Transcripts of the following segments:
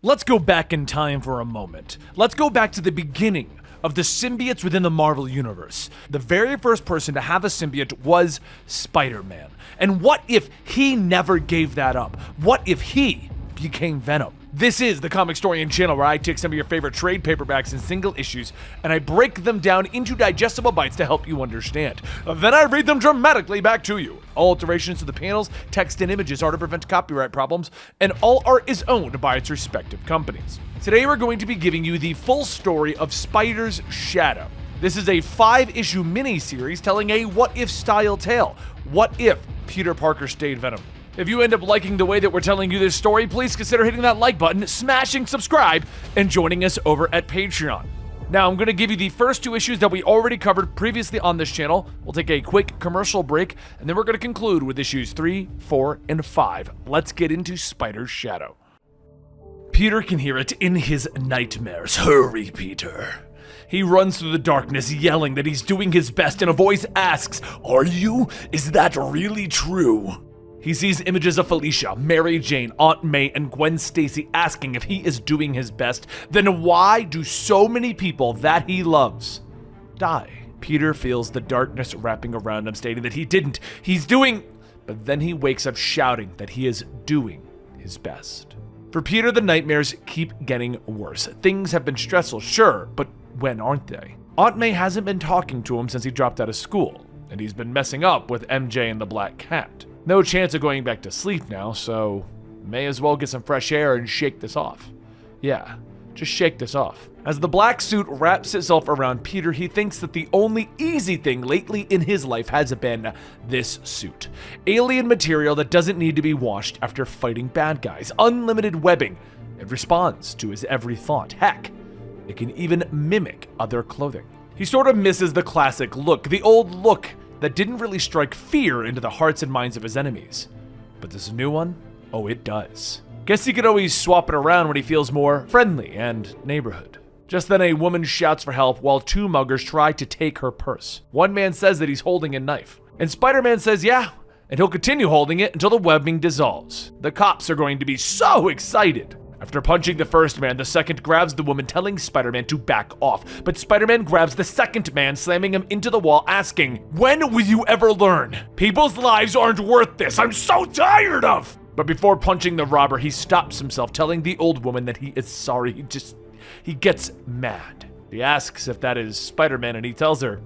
Let's go back in time for a moment. Let's go back to the beginning of the symbiotes within the Marvel Universe. The very first person to have a symbiote was Spider-Man. And what if he never gave that up? What if he became Venom? This is the Comicstorian channel where I take some of your favorite trade paperbacks and single issues and I break them down into digestible bites to help you understand. Then I read them dramatically back to you. All alterations to the panels, text, and images are to prevent copyright problems, and all art is owned by its respective companies. Today we're going to be giving you the full story of Spider's Shadow. This is a 5-issue mini-series telling a what-if style tale. What if Peter Parker stayed Venom? If you end up liking the way that we're telling you this story, please consider hitting that like button, smashing subscribe, and joining us over at Patreon. Now, I'm going to give you the first 2 issues that we already covered previously on this channel. We'll take a quick commercial break, and then we're going to conclude with issues 3, 4, and 5. Let's get into Spider's Shadow. Peter can hear it in his nightmares. Hurry, Peter. He runs through the darkness, yelling that he's doing his best, and a voice asks, "Are you? Is that really true?" He sees images of Felicia, Mary Jane, Aunt May, and Gwen Stacy asking if he is doing his best. Then why do so many people that he loves die? Peter feels the darkness wrapping around him, stating that he didn't. He's doing... But then he wakes up shouting that he is doing his best. For Peter, the nightmares keep getting worse. Things have been stressful, sure, but when aren't they? Aunt May hasn't been talking to him since he dropped out of school, and he's been messing up with MJ and the Black Cat. No chance of going back to sleep now, so may as well get some fresh air and shake this off. Yeah, just shake this off. As the black suit wraps itself around Peter, he thinks that the only easy thing lately in his life has been this suit. Alien material that doesn't need to be washed after fighting bad guys. Unlimited webbing. It responds to his every thought. Heck, it can even mimic other clothing. He sort of misses the classic look, the old look that didn't really strike fear into the hearts and minds of his enemies. But this new one? Oh, it does. Guess he could always swap it around when he feels more friendly and neighborhood. Just then a woman shouts for help while 2 muggers try to take her purse. One man says that he's holding a knife, and Spider-Man says yeah, and he'll continue holding it until the webbing dissolves. The cops are going to be so excited. After punching the first man, the second grabs the woman, telling Spider-Man to back off. But Spider-Man grabs the second man, slamming him into the wall, asking, "When will you ever learn? People's lives aren't worth this. I'm so tired of!" But before punching the robber, he stops himself, telling the old woman that he is sorry. He gets mad. He asks if that is Spider-Man, and he tells her,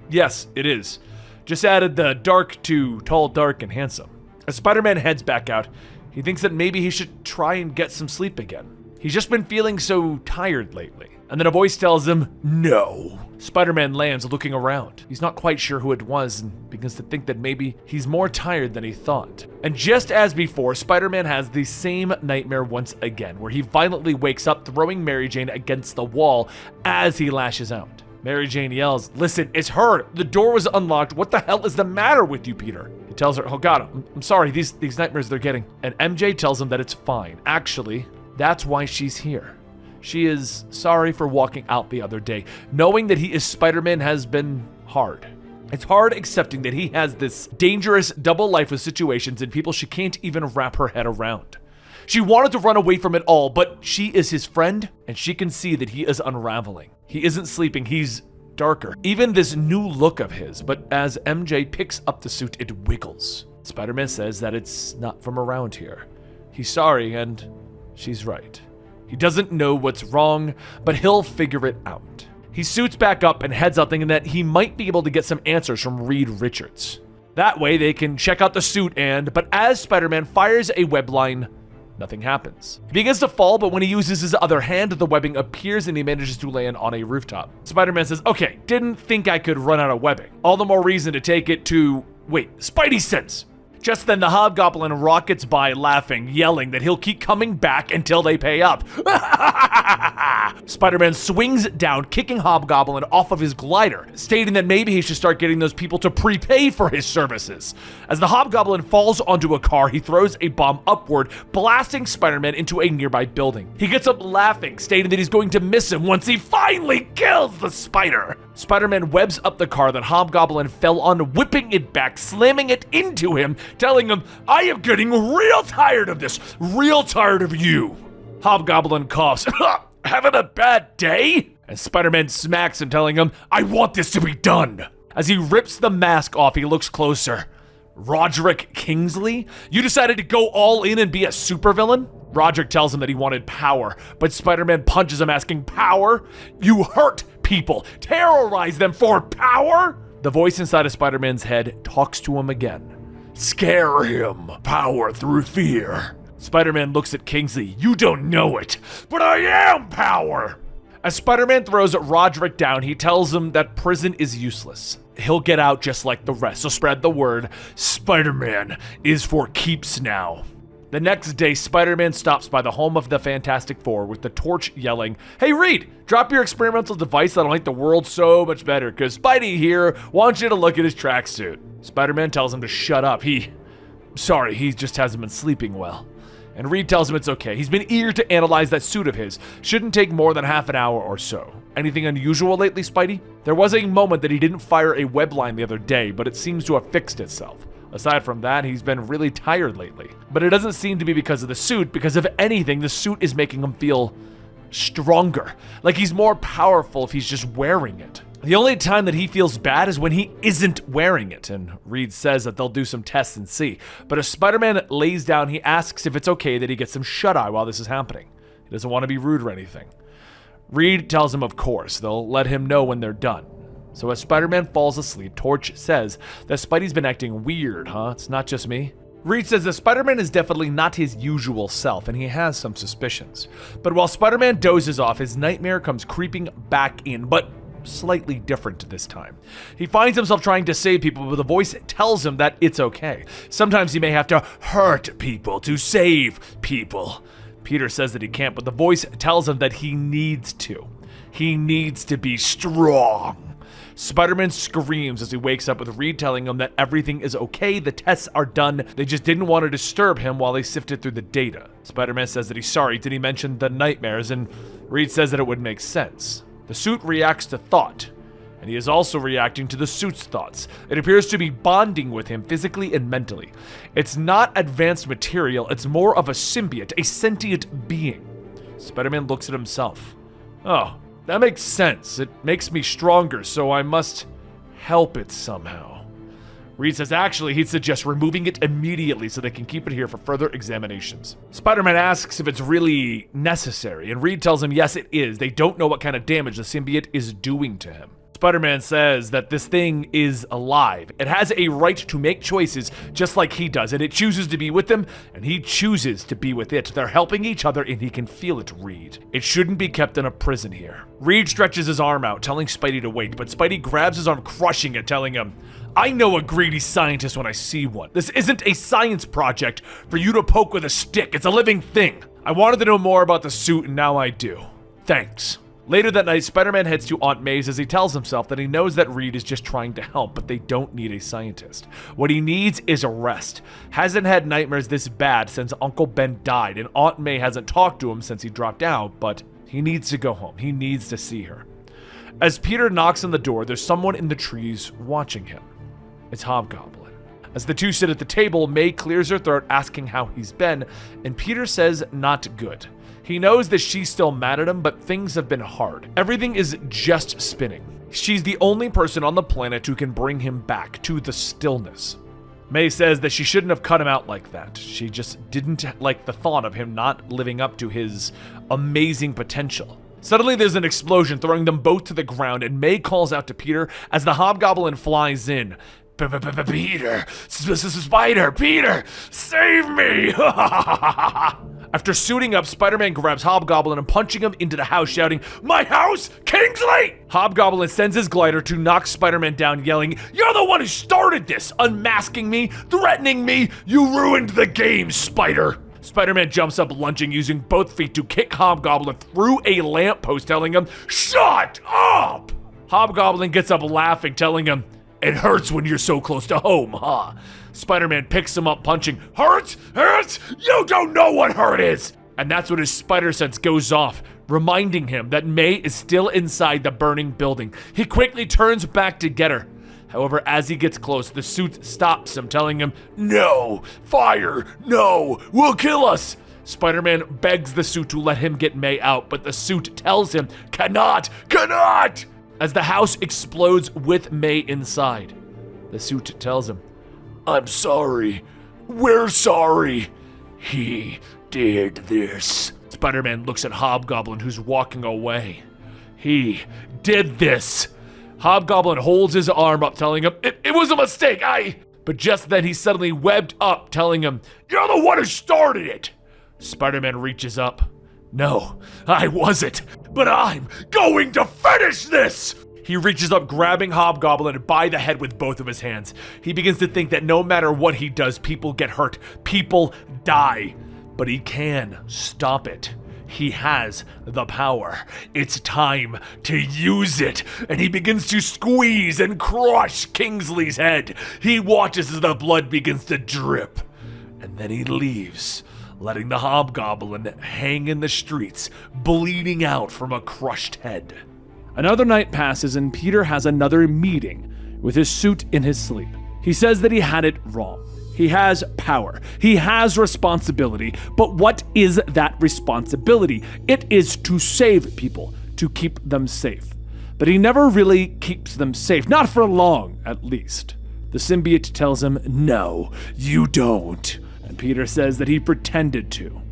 "Yes, it is. Just added the dark to tall, dark, and handsome." As Spider-Man heads back out, he thinks that maybe he should try and get some sleep again. He's just been feeling so tired lately. And then a voice tells him, "No." Spider-Man lands looking around. He's not quite sure who it was and begins to think that maybe he's more tired than he thought. And just as before, Spider-Man has the same nightmare once again, where he violently wakes up, throwing Mary Jane against the wall as he lashes out. Mary Jane yells, "Listen, it's her. The door was unlocked. What the hell is the matter with you, Peter?" He tells her, "Oh God, I'm sorry, these nightmares they're getting." And MJ tells him that it's fine. Actually, that's why she's here. She is sorry for walking out the other day. Knowing that he is Spider-Man has been hard. It's hard accepting that he has this dangerous double life with situations and people she can't even wrap her head around. She wanted to run away from it all, but she is his friend, and she can see that he is unraveling. He isn't sleeping, he's darker. Even this new look of his, but as MJ picks up the suit, it wiggles. Spider-Man says that it's not from around here. He's sorry, and she's right. He doesn't know what's wrong, but he'll figure it out. He suits back up and heads out thinking that he might be able to get some answers from Reed Richards. That way they can check out the suit but as Spider-Man fires a web line, nothing happens. He begins to fall, but when he uses his other hand, the webbing appears and he manages to land on a rooftop. Spider-Man says, "Okay, didn't think I could run out of webbing. All the more reason to take it to, Spidey sense." Just then, the Hobgoblin rockets by, laughing, yelling that he'll keep coming back until they pay up. Spider-Man swings down, kicking Hobgoblin off of his glider, stating that maybe he should start getting those people to prepay for his services. As the Hobgoblin falls onto a car, he throws a bomb upward, blasting Spider-Man into a nearby building. He gets up laughing, stating that he's going to miss him once he finally kills the spider. Spider-Man webs up the car that Hobgoblin fell on, whipping it back, slamming it into him, telling him, "I am getting real tired of this, real tired of you." Hobgoblin coughs. Having a bad day? And Spider-Man smacks him, telling him, I want this to be done. As he rips the mask off, he looks closer. Roderick Kingsley? You decided to go all in and be a supervillain? Roderick tells him that he wanted power, but Spider-Man punches him, asking, power? You hurt people, terrorize them for power? The voice inside of Spider-Man's head talks to him again. Scare him, power through fear. Spider-Man looks at Kingsley. You don't know it, but I am power. As Spider-Man throws Roderick down, he tells him that prison is useless. He'll get out just like the rest, so spread the word. Spider-Man is for keeps now. The next day, Spider-Man stops by the home of the Fantastic Four with the Torch yelling, Hey Reed, drop your experimental device that'll make the world so much better, because Spidey here wants you to look at his tracksuit. Spider-Man tells him to shut up. He just hasn't been sleeping well. And Reed tells him it's okay. He's been eager to analyze that suit of his. Shouldn't take more than half an hour or so. Anything unusual lately, Spidey? There was a moment that he didn't fire a web line the other day, but it seems to have fixed itself. Aside from that, he's been really tired lately. But it doesn't seem to be because of the suit, because if anything, the suit is making him feel stronger. Like he's more powerful if he's just wearing it. The only time that he feels bad is when he isn't wearing it, and Reed says that they'll do some tests and see. But as Spider-Man lays down, he asks if it's okay that he gets some shut-eye while this is happening. He doesn't want to be rude or anything. Reed tells him of course, they'll let him know when they're done. So as Spider-Man falls asleep, Torch says that Spidey's been acting weird, huh? It's not just me. Reed says that Spider-Man is definitely not his usual self, and he has some suspicions. But while Spider-Man dozes off, his nightmare comes creeping back in, but slightly different this time. He finds himself trying to save people, but the voice tells him that it's okay. Sometimes he may have to hurt people to save people. Peter says that he can't, but the voice tells him that he needs to. He needs to be strong. Spider-Man screams as he wakes up with Reed telling him that everything is okay, the tests are done, they just didn't want to disturb him while they sifted through the data. Spider-Man says that he's sorry, did he mention the nightmares, and Reed says that it would make sense. The suit reacts to thought, and he is also reacting to the suit's thoughts. It appears to be bonding with him physically and mentally. It's not advanced material, it's more of a symbiote, a sentient being. Spider-Man looks at himself. Oh, that makes sense. It makes me stronger, so I must help it somehow. Reed says actually he'd suggest removing it immediately so they can keep it here for further examinations. Spider-Man asks if it's really necessary, and Reed tells him yes it is. They don't know what kind of damage the symbiote is doing to him. Spider-Man says that this thing is alive. It has a right to make choices just like he does, and it chooses to be with them, and he chooses to be with it. They're helping each other, and he can feel it, Reed. It shouldn't be kept in a prison here. Reed stretches his arm out, telling Spidey to wait, but Spidey grabs his arm, crushing it, telling him, I know a greedy scientist when I see one. This isn't a science project for you to poke with a stick. It's a living thing. I wanted to know more about the suit, and now I do. Thanks. Later that night, Spider-Man heads to Aunt May's as he tells himself that he knows that Reed is just trying to help, but they don't need a scientist. What he needs is a rest. Hasn't had nightmares this bad since Uncle Ben died, and Aunt May hasn't talked to him since he dropped out, but he needs to go home. He needs to see her. As Peter knocks on the door, there's someone in the trees watching him. It's Hobgoblin. As the two sit at the table, May clears her throat asking how he's been, and Peter says not good. He knows that she's still mad at him, but things have been hard. Everything is just spinning. She's the only person on the planet who can bring him back to the stillness. May says that she shouldn't have cut him out like that. She just didn't like the thought of him not living up to his amazing potential. Suddenly there's an explosion, throwing them both to the ground, and May calls out to Peter as the Hobgoblin flies in. Peter, Spider, Peter, save me! After suiting up, Spider-Man grabs Hobgoblin and punching him into the house, shouting, My house, Kingsley! Hobgoblin sends his glider to knock Spider-Man down, yelling, You're the one who started this! Unmasking me, threatening me, you ruined the game, Spider! Spider-Man jumps up, lunging, using both feet to kick Hobgoblin through a lamppost, telling him, Shut up! Hobgoblin gets up laughing, telling him, It hurts when you're so close to home, huh? Spider-Man picks him up, punching, Hurt? Hurt? You don't know what hurt is! And that's when his spider sense goes off, reminding him that May is still inside the burning building. He quickly turns back to get her. However, as he gets close, the suit stops him, telling him, No! Fire! No! Will kill us! Spider-Man begs the suit to let him get May out, but the suit tells him, cannot! As the house explodes with May inside. The suit tells him, I'm sorry. We're sorry. He did this. Spider-Man looks at Hobgoblin, who's walking away. He did this. Hobgoblin holds his arm up, telling him, it was a mistake, But just then he suddenly webbed up, telling him, you're the one who started it. Spider-Man reaches up. No, I wasn't, but I'm going to finish this! He reaches up, grabbing Hobgoblin by the head with both of his hands. He begins to think that no matter what he does, people get hurt, people die. But he can stop it. He has the power. It's time to use it. And he begins to squeeze and crush Kingsley's head. He watches as the blood begins to drip. And then he leaves, letting the Hobgoblin hang in the streets, bleeding out from a crushed head. Another night passes and Peter has another meeting with his suit in his sleep. He says that he had it wrong. He has power. He has responsibility. But what is that responsibility? It is to save people, to keep them safe. But he never really keeps them safe, not for long, at least. The symbiote tells him, no, you don't. And Peter says that he pretended to,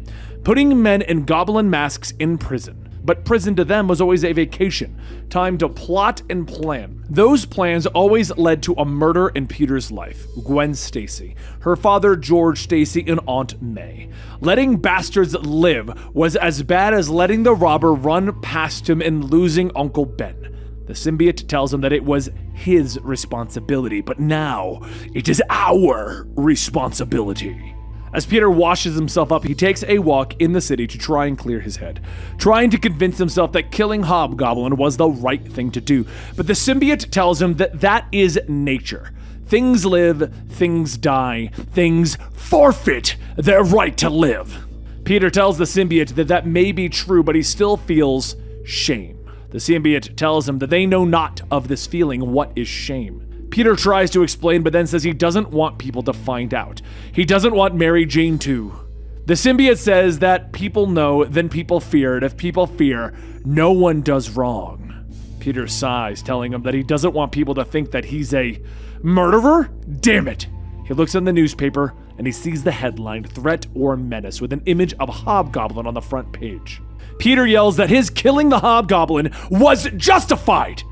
putting men in goblin masks in prison. But prison to them was always a vacation, time to plot and plan. Those plans always led to a murder in Peter's life. Gwen Stacy, her father George Stacy, and Aunt May. Letting bastards live was as bad as letting the robber run past him and losing Uncle Ben. The symbiote tells him that it was his responsibility, but now it is our responsibility. As Peter washes himself up, he takes a walk in the city to try and clear his head, trying to convince himself that killing Hobgoblin was the right thing to do. But the symbiote tells him that that is nature. Things live, things die, things forfeit their right to live. Peter tells the symbiote that that may be true, but he still feels shame. The symbiote tells him that they know not of this feeling. What is shame? Peter tries to explain, but then says he doesn't want people to find out. He doesn't want Mary Jane to. The symbiote says that people know, then people fear, and if people fear, no one does wrong. Peter sighs, telling him that he doesn't want people to think that he's a murderer? Damn it! He looks in the newspaper, and he sees the headline, Threat or Menace, with an image of Hobgoblin on the front page. Peter yells that his killing the Hobgoblin was justified!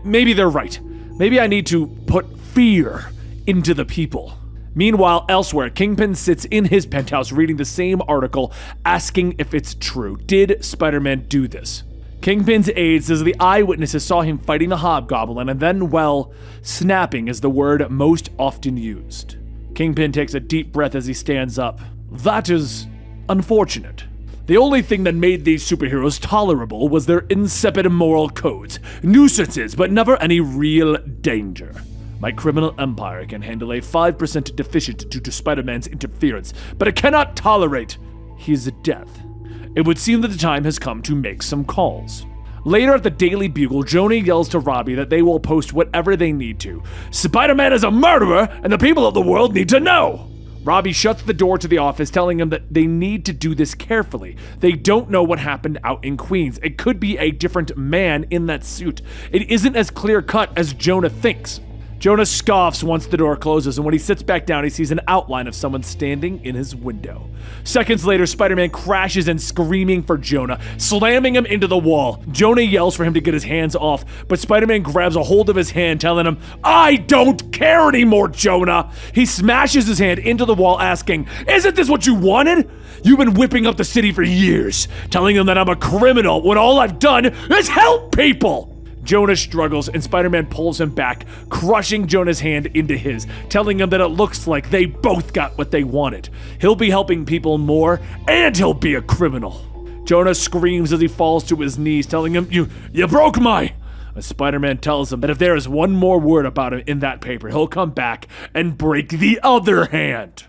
Maybe they're right. Maybe I need to put fear into the people. Meanwhile, elsewhere, Kingpin sits in his penthouse reading the same article, asking if it's true. Did Spider-Man do this? Kingpin's aide says the eyewitnesses saw him fighting the Hobgoblin and then, well, snapping is the word most often used. Kingpin takes a deep breath as he stands up. That is unfortunate. The only thing that made these superheroes tolerable was their insipid moral codes, nuisances, but never any real danger. My criminal empire can handle a 5% deficit due to Spider-Man's interference, but it cannot tolerate his death. It would seem that the time has come to make some calls. Later at the Daily Bugle, Jonah yells to Robbie that they will post whatever they need to. Spider-Man is a murderer, and the people of the world need to know! Robbie shuts the door to the office, telling him that they need to do this carefully. They don't know what happened out in Queens. It could be a different man in that suit. It isn't as clear-cut as Jonah thinks. Jonah scoffs once the door closes, and when he sits back down, he sees an outline of someone standing in his window. Seconds later, Spider-Man crashes in, screaming for Jonah, slamming him into the wall. Jonah yells for him to get his hands off, but Spider-Man grabs a hold of his hand, telling him, I don't care anymore, Jonah! He smashes his hand into the wall, asking, Isn't this what you wanted? You've been whipping up the city for years, telling them that I'm a criminal when all I've done is help people! Jonah struggles, and Spider-Man pulls him back, crushing Jonah's hand into his, telling him that it looks like they both got what they wanted. He'll be helping people more, and he'll be a criminal. Jonah screams as he falls to his knees, telling him, You broke my... Spider-Man tells him that if there is one more word about him in that paper, he'll come back and break the other hand.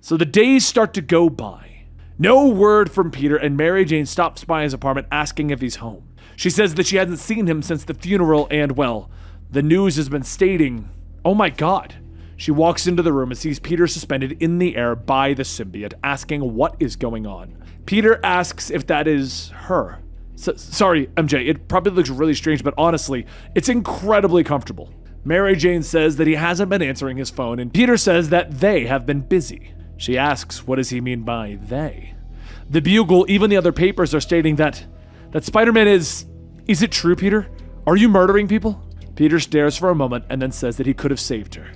So the days start to go by. No word from Peter, and Mary Jane stops by his apartment asking if he's home. She says that she hasn't seen him since the funeral and, well, the news has been stating, oh my god, She walks into the room and sees Peter suspended in the air by the symbiote, asking what is going on. Peter asks if that is her. Sorry, MJ, it probably looks really strange, but honestly, it's incredibly comfortable. Mary Jane says that he hasn't been answering his phone, and Peter says that they have been busy. She asks, what does he mean by they? The Bugle, even the other papers are stating that Spider-Man is it true, Peter? Are you murdering people? Peter stares for a moment and then says that he could have saved her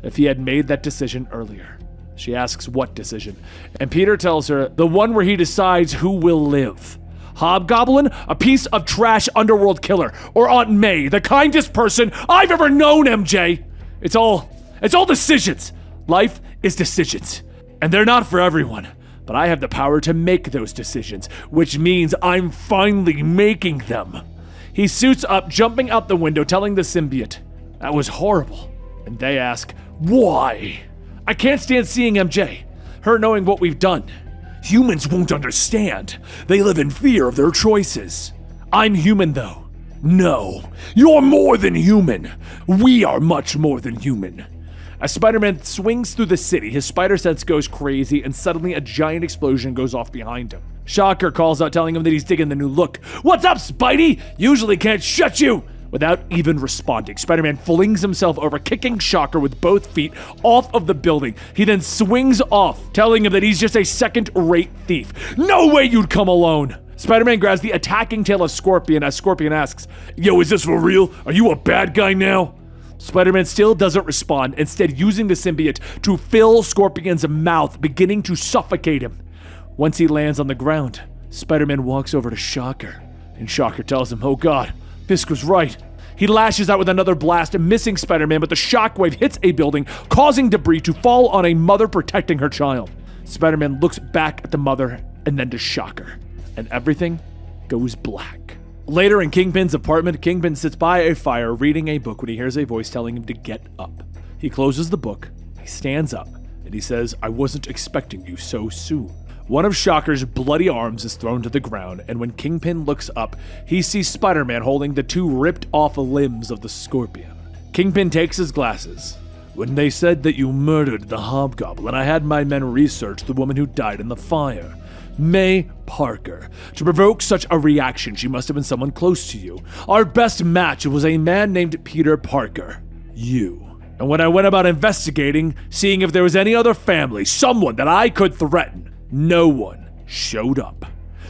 if he had made that decision earlier. She asks what decision, and Peter tells her the one where he decides who will live. Hobgoblin, a piece of trash underworld killer, or Aunt May, the kindest person I've ever known, MJ. It's all decisions. Life is decisions, and they're not for everyone. But I have the power to make those decisions, which means I'm finally making them. He suits up, jumping out the window, telling the symbiote, that was horrible. And they ask, why? I can't stand seeing MJ, her knowing what we've done. Humans won't understand. They live in fear of their choices. I'm human, though. No, you're more than human. We are much more than human. As Spider-Man swings through the city, his spider sense goes crazy, and suddenly a giant explosion goes off behind him. Shocker calls out, telling him that he's digging the new look. What's up, Spidey? Usually can't shut you! Without even responding, Spider-Man flings himself over, kicking Shocker with both feet off of the building. He then swings off, telling him that he's just a second-rate thief. No way you'd come alone! Spider-Man grabs the attacking tail of Scorpion as Scorpion asks, yo, is this for real? Are you a bad guy now? Spider-Man still doesn't respond, instead using the symbiote to fill Scorpion's mouth, beginning to suffocate him. Once he lands on the ground, Spider-Man walks over to Shocker, and Shocker tells him, oh god, Fisk was right. He lashes out with another blast, missing Spider-Man, but the shockwave hits a building, causing debris to fall on a mother protecting her child. Spider-Man looks back at the mother and then to Shocker, and everything goes black. Later in Kingpin's apartment, Kingpin sits by a fire reading a book when he hears a voice telling him to get up. He closes the book, he stands up, and he says, I wasn't expecting you so soon. One of Shocker's bloody arms is thrown to the ground, and when Kingpin looks up, he sees Spider-Man holding the two ripped-off limbs of the Scorpion. Kingpin takes his glasses. When they said that you murdered the Hobgoblin, I had my men research the woman who died in the fire. May Parker. To provoke such a reaction, she must have been someone close to you. Our best match was a man named Peter Parker. You. And when I went about investigating, seeing if there was any other family, someone that I could threaten, no one showed up.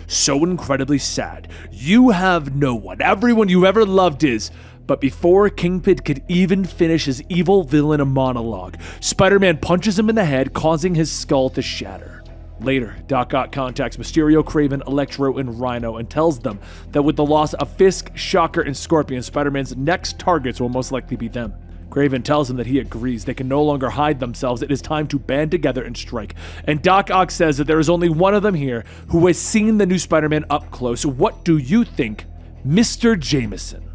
So incredibly sad. You have no one. Everyone you ever loved is... But before Kingpin could even finish his evil villain monologue, Spider-Man punches him in the head, causing his skull to shatter. Later, Doc Ock contacts Mysterio, Kraven, Electro, and Rhino and tells them that with the loss of Fisk, Shocker, and Scorpion, Spider-Man's next targets will most likely be them. Kraven tells him that he agrees they can no longer hide themselves. It is time to band together and strike. And Doc Ock says that there is only one of them here who has seen the new Spider-Man up close. What do you think, Mr. Jameson?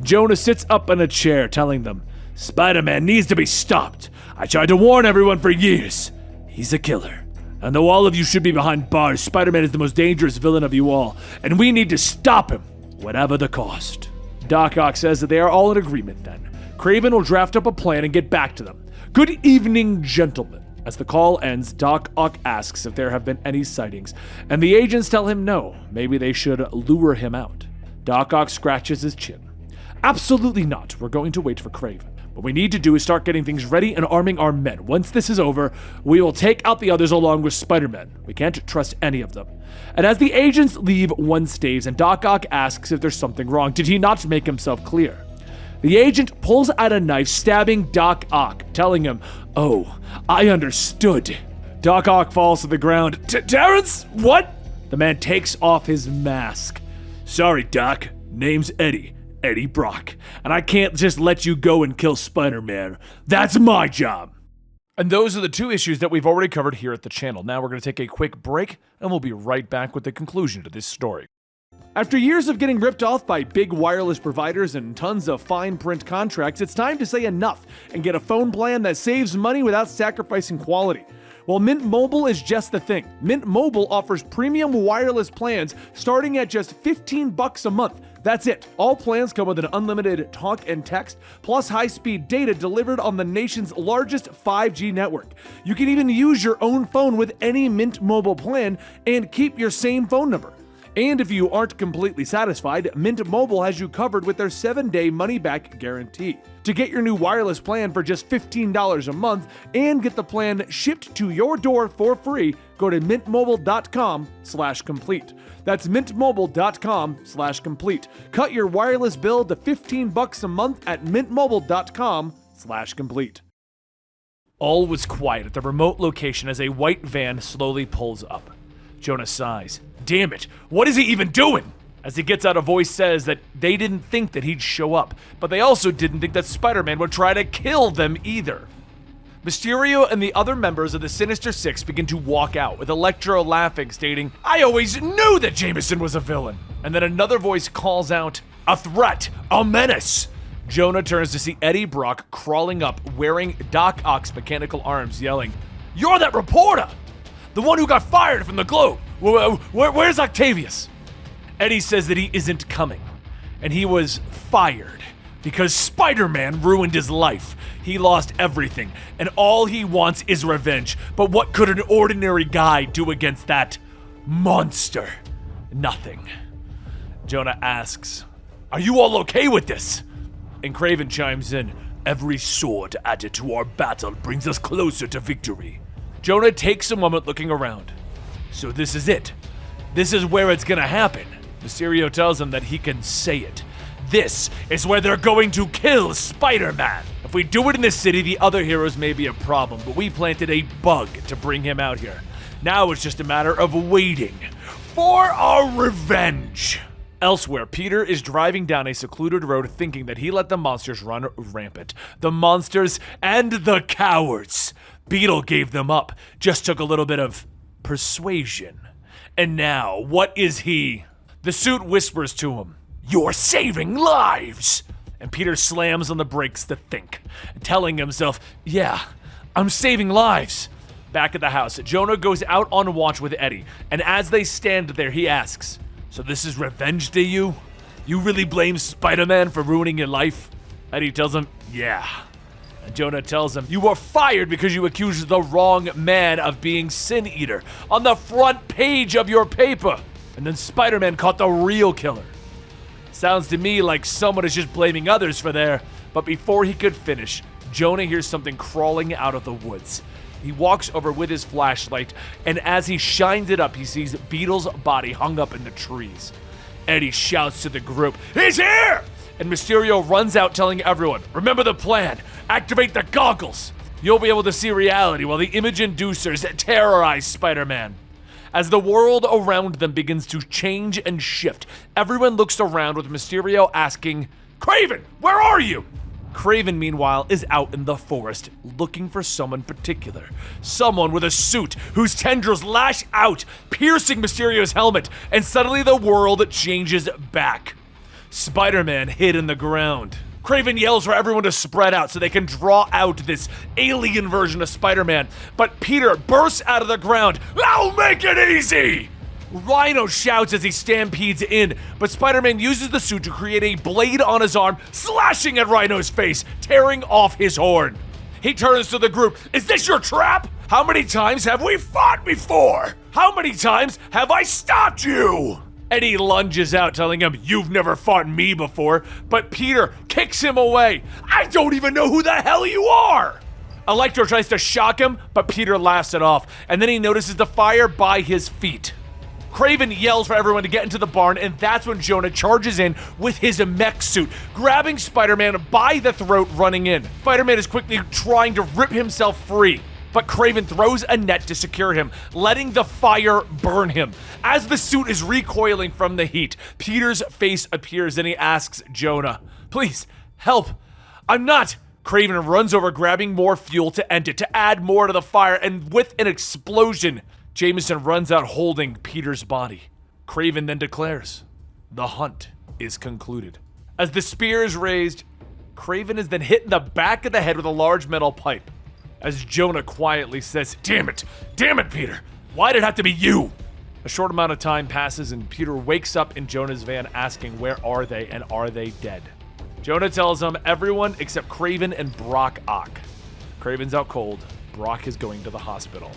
Jonah sits up in a chair, telling them, Spider-Man needs to be stopped. I tried to warn everyone for years. He's a killer. And though all of you should be behind bars, Spider-Man is the most dangerous villain of you all, and we need to stop him, whatever the cost. Doc Ock says that they are all in agreement then. Kraven will draft up a plan and get back to them. Good evening, gentlemen. As the call ends, Doc Ock asks if there have been any sightings, and the agents tell him no, maybe they should lure him out. Doc Ock scratches his chin. Absolutely not. We're going to wait for Kraven. What we need to do is start getting things ready and arming our men. Once this is over, we will take out the others along with Spider-Man. We can't trust any of them. And as the agents leave, one stays, and Doc Ock asks if there's something wrong. Did he not make himself clear? The agent pulls out a knife, stabbing Doc Ock, telling him, oh, I understood. Doc Ock falls to the ground. Terrence? What? The man takes off his mask. Sorry, Doc. Name's Eddie Brock, and I can't just let you go and kill Spider-Man. That's my job. And those are the two issues that we've already covered here at the channel. Now we're going to take a quick break, and we'll be right back with the conclusion to this story. After years of getting ripped off by big wireless providers and tons of fine print contracts, it's time to say enough and get a phone plan that saves money without sacrificing quality. Well, Mint Mobile is just the thing. Mint Mobile offers premium wireless plans starting at just $15 a month. That's it. All plans come with an unlimited talk and text, plus high-speed data delivered on the nation's largest 5G network. You can even use your own phone with any Mint Mobile plan and keep your same phone number. And if you aren't completely satisfied, Mint Mobile has you covered with their 7-day money-back guarantee. To get your new wireless plan for just $15 a month and get the plan shipped to your door for free, go to mintmobile.com/complete. That's mintmobile.com/complete. Cut your wireless bill to $15 a month at mintmobile.com/complete. All was quiet at the remote location as a white van slowly pulls up. Jonah sighs. Damn it, what is he even doing? As he gets out, a voice says that they didn't think that he'd show up, but they also didn't think that Spider-Man would try to kill them either. Mysterio and the other members of the Sinister Six begin to walk out, with Electro laughing, stating, I always knew that Jameson was a villain. And then another voice calls out, a threat, a menace. Jonah turns to see Eddie Brock crawling up, wearing Doc Ock's mechanical arms, yelling, You're that reporter! The one who got fired from the Globe! Where's Octavius? Eddie says that he isn't coming, and he was fired because Spider-Man ruined his life. He lost everything, and all he wants is revenge. But what could an ordinary guy do against that monster? Nothing. Jonah asks, Are you all okay with this? And Kraven chimes in, Every sword added to our battle brings us closer to victory. Jonah takes a moment looking around. So this is it. This is where it's gonna happen. Mysterio tells him that he can say it. This is where they're going to kill Spider-Man. If we do it in this city, the other heroes may be a problem, but we planted a bug to bring him out here. Now it's just a matter of waiting for our revenge. Elsewhere, Peter is driving down a secluded road thinking that he let the monsters run rampant. The monsters and the cowards. Beetle gave them up, just took a little bit of persuasion. And now, what is he? The suit whispers to him, You're saving lives! And Peter slams on the brakes to think, telling himself, Yeah, I'm saving lives. Back at the house, Jonah goes out on watch with Eddie, and as they stand there, he asks, So this is revenge to you? You really blame Spider-Man for ruining your life? Eddie tells him, Yeah. And Jonah tells him, You were fired because you accused the wrong man of being Sin Eater on the front page of your paper. And then Spider-Man caught the real killer. Sounds to me like someone is just blaming others for their... But before he could finish, Jonah hears something crawling out of the woods. He walks over with his flashlight, and as he shines it up, he sees Beetle's body hung up in the trees. Eddie shouts to the group, He's here! And Mysterio runs out telling everyone, Remember the plan, activate the goggles. You'll be able to see reality while the image inducers terrorize Spider-Man. As the world around them begins to change and shift, everyone looks around with Mysterio asking, Kraven, where are you? Kraven, meanwhile, is out in the forest looking for someone particular. Someone with a suit whose tendrils lash out, piercing Mysterio's helmet, and suddenly the world changes back. Spider-Man hid in the ground. Kraven yells for everyone to spread out so they can draw out this alien version of Spider-Man, but Peter bursts out of the ground. I'll make it easy! Rhino shouts as he stampedes in, but Spider-Man uses the suit to create a blade on his arm, slashing at Rhino's face, tearing off his horn. He turns to the group. Is this your trap? How many times have we fought before? How many times have I stopped you? Eddie lunges out, telling him, You've never fought me before, but Peter kicks him away. I don't even know who the hell you are! Electro tries to shock him, but Peter laughs it off, and then he notices the fire by his feet. Kraven yells for everyone to get into the barn, and that's when Jonah charges in with his mech suit, grabbing Spider-Man by the throat, running in. Spider-Man is quickly trying to rip himself free, but Kraven throws a net to secure him, letting the fire burn him. As the suit is recoiling from the heat, Peter's face appears and he asks Jonah, Please, help. I'm not. Kraven runs over, grabbing more fuel to end it, to add more to the fire, and with an explosion, Jameson runs out holding Peter's body. Kraven then declares, The hunt is concluded. As the spear is raised, Kraven is then hit in the back of the head with a large metal pipe. As Jonah quietly says, Damn it, Peter. Why'd it have to be you? A short amount of time passes and Peter wakes up in Jonah's van asking where are they and are they dead. Jonah tells him everyone except Craven and Brock Ock. Craven's out cold. Brock is going to the hospital.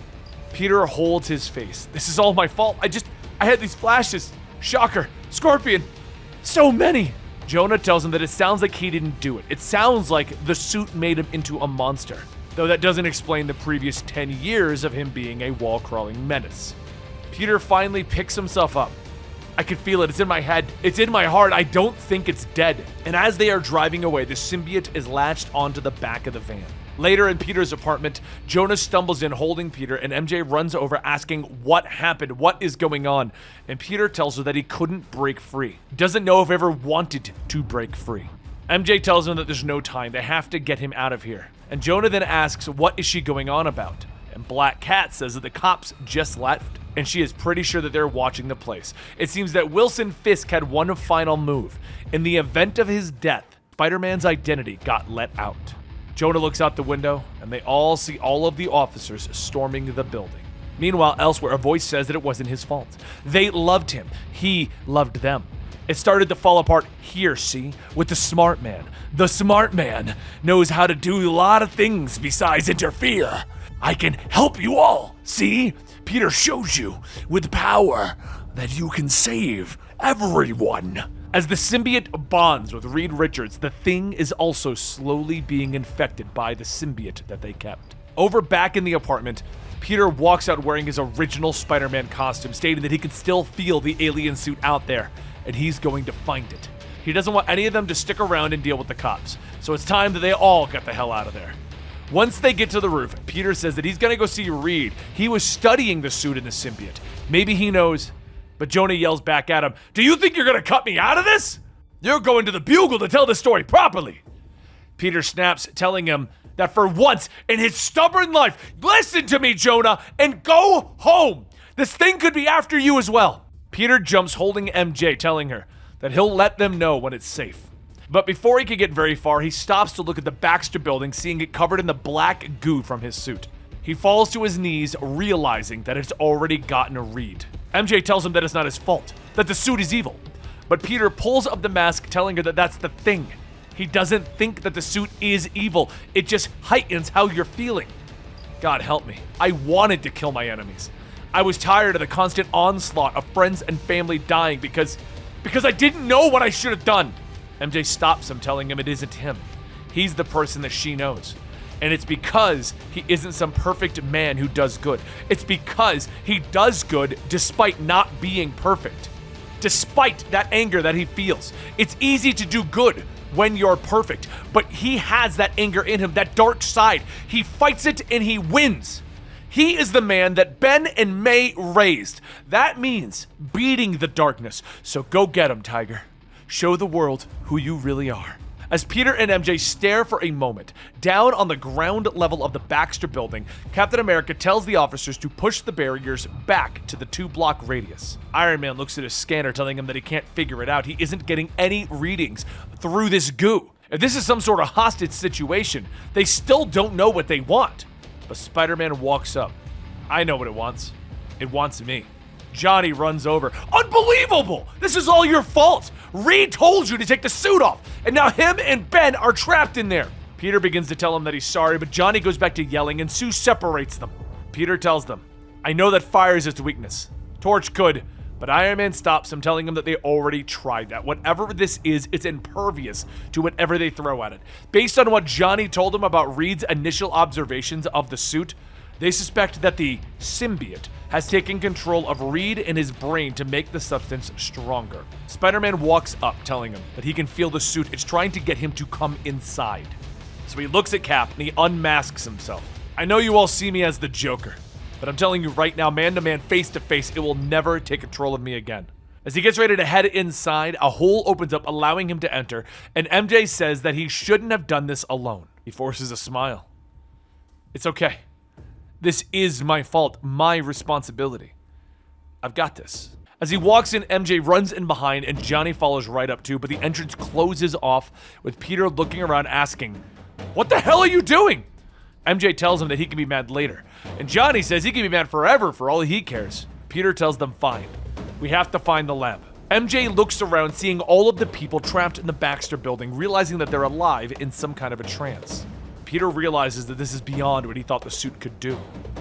Peter holds his face. This is all my fault. I had these flashes. Shocker. Scorpion. So many. Jonah tells him that it sounds like he didn't do it. It sounds like the suit made him into a monster. Though that doesn't explain the previous 10 years of him being a wall-crawling menace. Peter finally picks himself up. I can feel it. It's in my head. It's in my heart. I don't think it's dead. And as they are driving away, the symbiote is latched onto the back of the van. Later in Peter's apartment, Jonah stumbles in holding Peter and MJ runs over asking what happened, what is going on. And Peter tells her that he couldn't break free. Doesn't know if he ever wanted to break free. MJ tells him that there's no time. They have to get him out of here. And Jonah then asks, what is she going on about? And Black Cat says that the cops just left and she is pretty sure that they're watching the place. It seems that Wilson Fisk had one final move. In the event of his death, Spider-Man's identity got let out. Jonah looks out the window, and they all see all of the officers storming the building. Meanwhile, elsewhere, a voice says that it wasn't his fault. They loved him. He loved them. It started to fall apart here, see? With the smart man. The smart man knows how to do a lot of things besides interfere. I can help you all, see? Peter shows you with power that you can save everyone. As the symbiote bonds with Reed Richards, the Thing is also slowly being infected by the symbiote that they kept. Over back in the apartment, Peter walks out wearing his original Spider-Man costume, stating that he can still feel the alien suit out there, and he's going to find it. He doesn't want any of them to stick around and deal with the cops, so it's time that they all get the hell out of there. Once they get to the roof, Peter says that he's gonna go see Reed. He was studying the suit and the symbiote. Maybe he knows. But Jonah yells back at him, do you think you're gonna cut me out of this? You're going to the Bugle to tell the story properly. Peter snaps, telling him that for once in his stubborn life, listen to me, Jonah, and go home. This thing could be after you as well. Peter jumps holding MJ, telling her that he'll let them know when it's safe. But before he could get very far, he stops to look at the Baxter building, seeing it covered in the black goo from his suit. He falls to his knees, realizing that it's already gotten a Reed. MJ tells him that it's not his fault, that the suit is evil. But Peter pulls up the mask, telling her that that's the thing. He doesn't think that the suit is evil. It just heightens how you're feeling. God help me. I wanted to kill my enemies. I was tired of the constant onslaught of friends and family dying because I didn't know what I should have done. MJ stops him, telling him it isn't him. He's the person that she knows. And it's because he isn't some perfect man who does good. It's because he does good despite not being perfect. Despite that anger that he feels. It's easy to do good when you're perfect, but he has that anger in him, that dark side. He fights it and he wins. He is the man that Ben and May raised. That means beating the darkness. So go get him, Tiger. Show the world who you really are. As Peter and MJ stare for a moment, down on the ground level of the Baxter building, Captain America tells the officers to push the barriers back to the 2-block radius. Iron Man looks at his scanner, telling him that he can't figure it out. He isn't getting any readings through this goo. If this is some sort of hostage situation, they still don't know what they want. But Spider-Man walks up. I know what it wants. It wants me. Johnny runs over. Unbelievable! This is all your fault! Reed told you to take the suit off, and now him and Ben are trapped in there. Peter begins to tell him that he's sorry, but Johnny goes back to yelling, and Sue separates them. Peter tells them, I know that fire is his weakness. Torch could, but Iron Man stops him, telling him that they already tried that. Whatever this is, it's impervious to whatever they throw at it. Based on what Johnny told him about Reed's initial observations of the suit, they suspect that the symbiote has taken control of Reed in his brain to make the substance stronger. Spider-Man walks up, telling him that he can feel the suit. It's trying to get him to come inside. So he looks at Cap and he unmasks himself. I know you all see me as the Joker, but I'm telling you right now, man to man, face to face, it will never take control of me again. As he gets ready to head inside, a hole opens up, allowing him to enter, and MJ says that he shouldn't have done this alone. He forces a smile. It's okay. This is my fault, my responsibility. I've got this. As he walks in, MJ runs in behind and Johnny follows right up too, but the entrance closes off with Peter looking around asking, what the hell are you doing? MJ tells him that he can be mad later, and Johnny says he can be mad forever for all he cares. Peter tells them fine. We have to find the lab. MJ looks around, seeing all of the people trapped in the Baxter building, realizing that they're alive in some kind of a trance. Peter realizes that this is beyond what he thought the suit could do.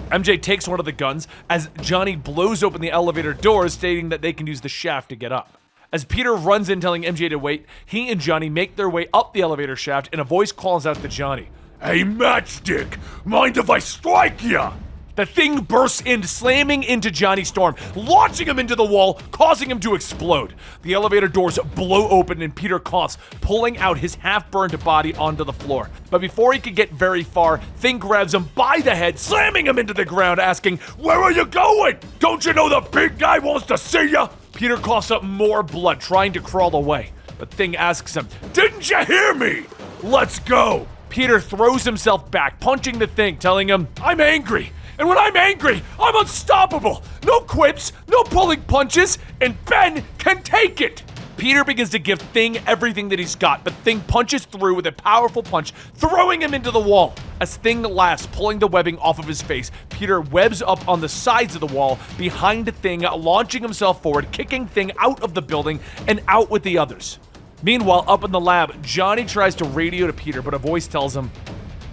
MJ takes one of the guns as Johnny blows open the elevator doors, stating that they can use the shaft to get up. As Peter runs in telling MJ to wait, he and Johnny make their way up the elevator shaft and a voice calls out to Johnny. "Hey, Matchstick, mind if I strike ya?" The thing bursts in, slamming into Johnny Storm, launching him into the wall, causing him to explode. The elevator doors blow open and Peter coughs, pulling out his half-burned body onto the floor. But before he could get very far, Thing grabs him by the head, slamming him into the ground, asking, "Where are you going? Don't you know the big guy wants to see ya?" Peter coughs up more blood, trying to crawl away. But Thing asks him, "Didn't you hear me? Let's go." Peter throws himself back, punching the Thing, telling him, "I'm angry. And when I'm angry, I'm unstoppable. No quips, no pulling punches, and Ben can take it." Peter begins to give Thing everything that he's got, but Thing punches through with a powerful punch, throwing him into the wall. As Thing laughs, pulling the webbing off of his face, Peter webs up on the sides of the wall behind Thing, launching himself forward, kicking Thing out of the building and out with the others. Meanwhile, up in the lab, Johnny tries to radio to Peter, but a voice tells him,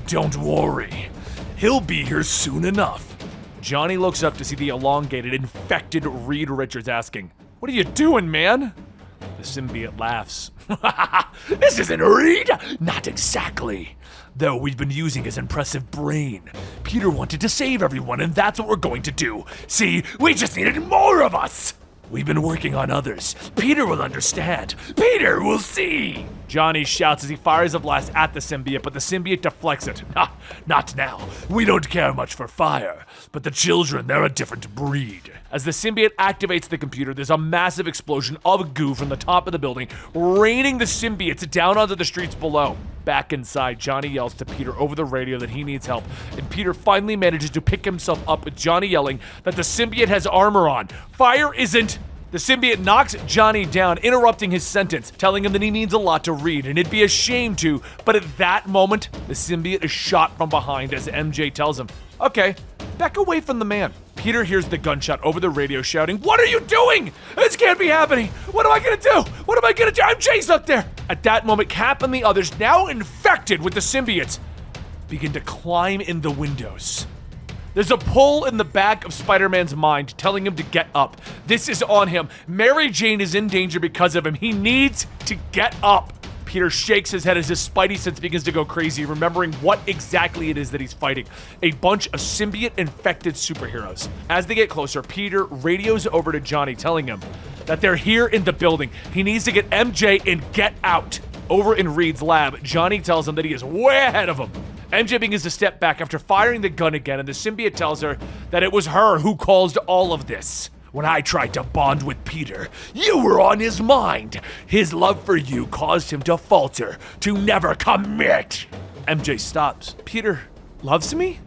"Don't worry. He'll be here soon enough." Johnny looks up to see the elongated, infected Reed Richards asking, "What are you doing, man?" The symbiote laughs. "This isn't Reed? Not exactly. Though we've been using his impressive brain. Peter wanted to save everyone, and that's what we're going to do. See, we just needed more of us. We've been working on others. Peter will understand. Peter will see." Johnny shouts as he fires a blast at the symbiote, but the symbiote deflects it. Not now. We don't care much for fire. But the children, they're a different breed." As the symbiote activates the computer, there's a massive explosion of goo from the top of the building, raining the symbiotes down onto the streets below. Back inside, Johnny yells to Peter over the radio that he needs help, and Peter finally manages to pick himself up with Johnny yelling that the symbiote has armor on. Fire isn't. The symbiote knocks Johnny down, interrupting his sentence, telling him that he needs a lot to read, and it'd be a shame to, but at that moment, the symbiote is shot from behind as MJ tells him, "Okay, back away from the man." Peter hears the gunshot over the radio shouting, "What are you doing? This can't be happening. What am I gonna do? What am I gonna do? MJ's up there." At that moment, Cap and the others, now infected with the symbiotes, begin to climb in the windows. There's a pull in the back of Spider-Man's mind telling him to get up. This is on him. Mary Jane is in danger because of him. He needs to get up. Peter shakes his head as his spidey sense begins to go crazy, remembering what exactly it is that he's fighting. A bunch of symbiote-infected superheroes. As they get closer, Peter radios over to Johnny, telling him that they're here in the building. He needs to get MJ and get out. Over in Reed's lab, Johnny tells him that he is way ahead of him. MJ begins to step back after firing the gun again, and the symbiote tells her that it was her who caused all of this. "When I tried to bond with Peter, you were on his mind. His love for you caused him to falter, to never commit." MJ stops. "Peter loves me?"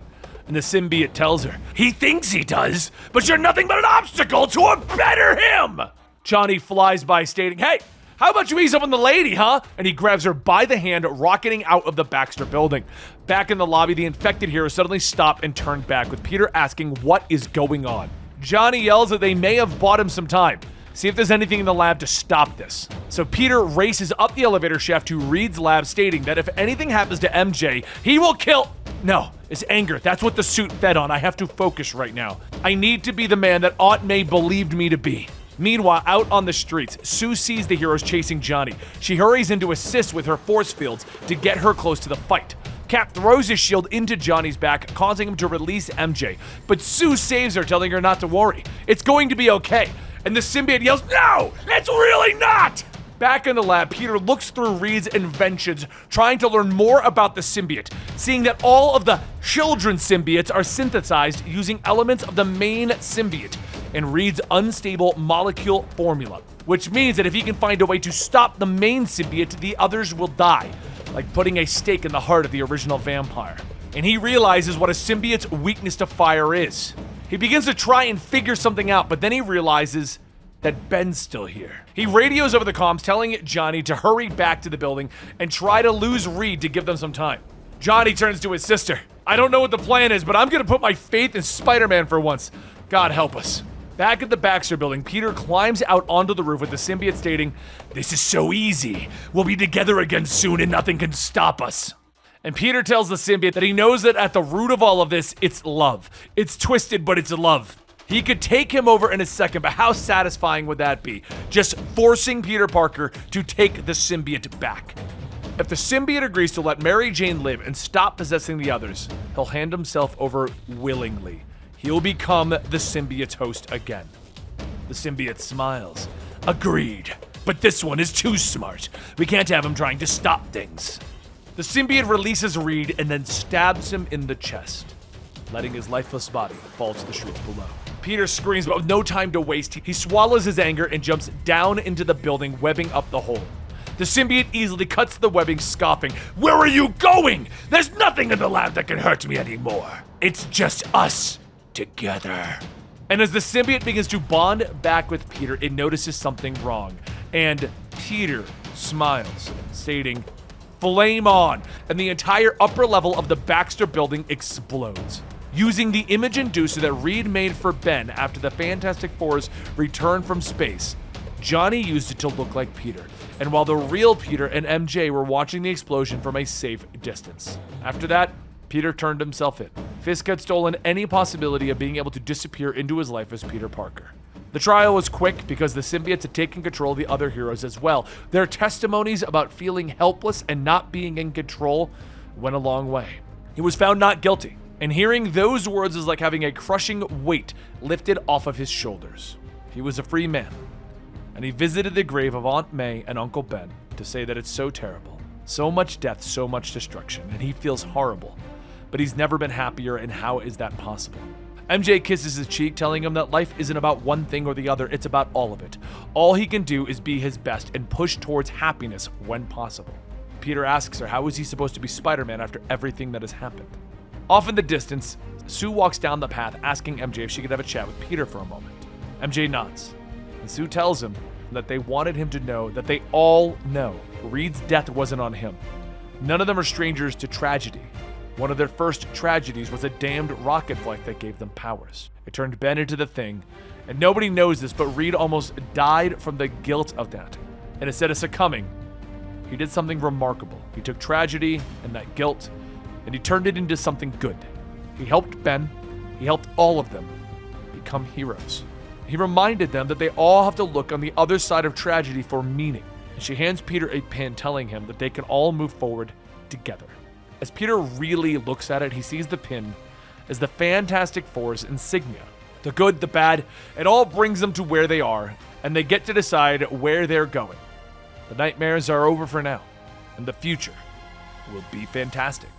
And the symbiote tells her, "He thinks he does, but you're nothing but an obstacle to a better him." Johnny flies by, stating, "Hey, how about you ease up on the lady, huh?" And he grabs her by the hand, rocketing out of the Baxter building. Back in the lobby, the infected heroes suddenly stop and turn back, with Peter asking what is going on. Johnny yells that they may have bought him some time. See if there's anything in the lab to stop this. So Peter races up the elevator shaft to Reed's lab, stating that if anything happens to MJ, he will kill... No, it's anger. That's what the suit fed on. I have to focus right now. I need to be the man that Aunt May believed me to be. Meanwhile, out on the streets, Sue sees the heroes chasing Johnny. She hurries in to assist with her force fields to get her close to the fight. Cap throws his shield into Johnny's back, causing him to release MJ. But Sue saves her, telling her not to worry. It's going to be okay. And the symbiote yells, "No, it's really not!" Back in the lab, Peter looks through Reed's inventions, trying to learn more about the symbiote, seeing that all of the children's symbiotes are synthesized using elements of the main symbiote and Reed's unstable molecule formula, which means that if he can find a way to stop the main symbiote, the others will die, like putting a stake in the heart of the original vampire. And he realizes what a symbiote's weakness to fire is. He begins to try and figure something out, but then he realizes that Ben's still here. He radios over the comms, telling Johnny to hurry back to the building and try to lose Reed to give them some time. Johnny turns to his sister. "I don't know what the plan is, but I'm gonna put my faith in Spider-Man for once. God help us." Back at the Baxter building, Peter climbs out onto the roof with the symbiote stating, "This is so easy. We'll be together again soon and nothing can stop us." And Peter tells the symbiote that he knows that at the root of all of this, it's love. It's twisted, but it's love. He could take him over in a second, but how satisfying would that be? Just forcing Peter Parker to take the symbiote back. If the symbiote agrees to let Mary Jane live and stop possessing the others, he'll hand himself over willingly. He'll become the symbiote's host again. The symbiote smiles. "Agreed. But this one is too smart. We can't have him trying to stop things." The symbiote releases Reed and then stabs him in the chest, letting his lifeless body fall to the streets below. Peter screams, but with no time to waste, he swallows his anger and jumps down into the building, webbing up the hole. The symbiote easily cuts the webbing, scoffing, "Where are you going? There's nothing in the lab that can hurt me anymore. It's just us together." And as the symbiote begins to bond back with Peter, it notices something wrong. And Peter smiles, stating, "Flame on!" And the entire upper level of the Baxter building explodes. Using the image inducer that Reed made for Ben after the Fantastic Four's return from space, Johnny used it to look like Peter. And while the real Peter and MJ were watching the explosion from a safe distance. After that, Peter turned himself in. Fisk had stolen any possibility of being able to disappear into his life as Peter Parker. The trial was quick because the symbiotes had taken control of the other heroes as well. Their testimonies about feeling helpless and not being in control went a long way. He was found not guilty, and hearing those words is like having a crushing weight lifted off of his shoulders. He was a free man, and he visited the grave of Aunt May and Uncle Ben to say that it's so terrible. So much death, so much destruction, and he feels horrible. But he's never been happier, and how is that possible? MJ kisses his cheek, telling him that life isn't about one thing or the other, it's about all of it. All he can do is be his best and push towards happiness when possible. Peter asks her how is he supposed to be Spider-Man after everything that has happened. Off in the distance, Sue walks down the path asking MJ if she could have a chat with Peter for a moment. MJ nods, and Sue tells him that they wanted him to know that they all know Reed's death wasn't on him. None of them are strangers to tragedy. One of their first tragedies was a damned rocket flight that gave them powers. It turned Ben into the Thing, and nobody knows this, but Reed almost died from the guilt of that. And instead of succumbing, he did something remarkable. He took tragedy and that guilt, and he turned it into something good. He helped Ben, he helped all of them become heroes. He reminded them that they all have to look on the other side of tragedy for meaning. And she hands Peter a pin telling him that they can all move forward together. As Peter really looks at it, he sees the pin as the Fantastic Four's insignia. The good, the bad, it all brings them to where they are, and they get to decide where they're going. The nightmares are over for now, and the future will be fantastic.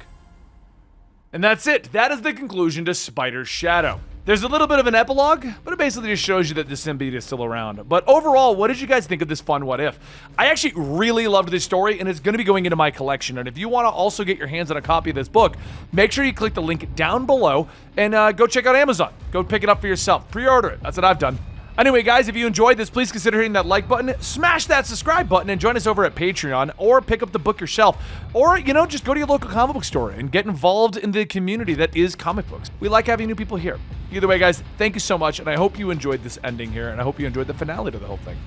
And that's it. That is the conclusion to Spider's Shadow. There's a little bit of an epilogue, but it basically just shows you that the symbiote is still around. But overall, what did you guys think of this fun what if? I actually really loved this story, and it's going to be going into my collection. And if you want to also get your hands on a copy of this book, make sure you click the link down below and go check out Amazon. Go pick it up for yourself. Pre-order it. That's what I've done. Anyway, guys, if you enjoyed this, please consider hitting that like button, smash that subscribe button, and join us over at Patreon, or pick up the book yourself, or, just go to your local comic book store and get involved in the community that is comic books. We like having new people here. Either way, guys, thank you so much, and I hope you enjoyed this ending here, and I hope you enjoyed the finale to the whole thing.